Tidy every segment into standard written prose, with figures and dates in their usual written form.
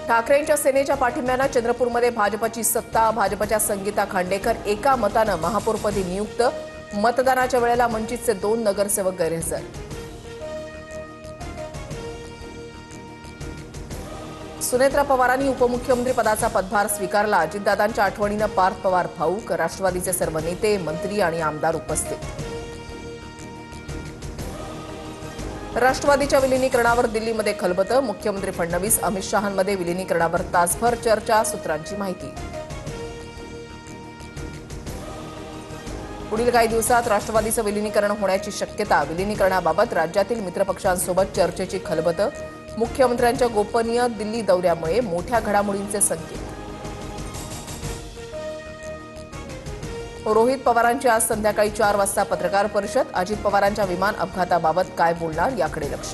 ठाकरेंच्या सेनेच्या पाठिंब्यानं चंद्रपूरमध्ये भाजपची सत्ता. भाजपच्या संगीता खांडेकर एका मतानं महापौरपदी नियुक्त. मतदानाच्या वेळेला वंचितचे 2 नगरसेवक गैरहजर. सुनेत्रा पवारांनी उपमुख्यमंत्री पदाचा पदभार स्वीकारला. अजितदादांच्या आठवणीनं पार्थ पवार भाऊक. राष्ट्रवादीचे सर्व नेते, मंत्री आणि आमदार उपस्थित. राष्ट्रवादीच्या विलिनीकरणावर दिल्लीमध्ये खलबतं. मुख्यमंत्री फडणवीस अमित शहांमध्ये विलिनीकरणावर तासभर चर्चा. सूत्रांची माहिती. पुढील काही दिवसात राष्ट्रवादीचं विलिनीकरण होण्याची शक्यता. विलिनीकरणाबाबत राज्यातील मित्रपक्षांसोबत चर्चेची खलबतं. मुख्यमंत्र्यांच्या गोपनीय दिल्ली दौऱ्यामुळे मोठ्या घडामोडींचे संकेत. रोहित पवारांची आज संध्याकाळी 4 वाजता पत्रकार परिषद. अजित पवारांच्या विमान अपघाताबाबत काय बोलणार याकडे लक्ष.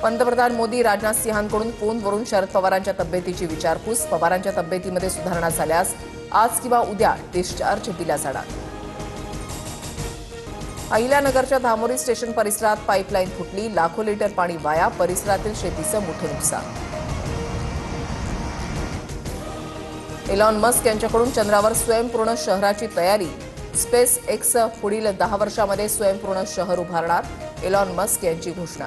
पंतप्रधान मोदी राजनाथ सिंहांकडून फोनवरून शरद पवारांच्या तब्येतीची विचारपूस. पवारांच्या तब्येतीमध्ये सुधारणा झाल्यास आज किंवा उद्या डिस्चार्ज दिला जाणार. अहिल्यानगरच्या धामोरी स्टेशन परिसरात पाईपलाईन फुटली. लाखो लिटर पाणी वाया. परिसरातील शेतीचं मोठे नुकसान. एलॉन मस्क यांच्याकडून चंद्रावर स्वयंपूर्ण शहराची तयारी. स्पेस एक्स पुढील 10 वर्षांमध्ये स्वयंपूर्ण शहर उभारणार. एलॉन मस्क यांची घोषणा.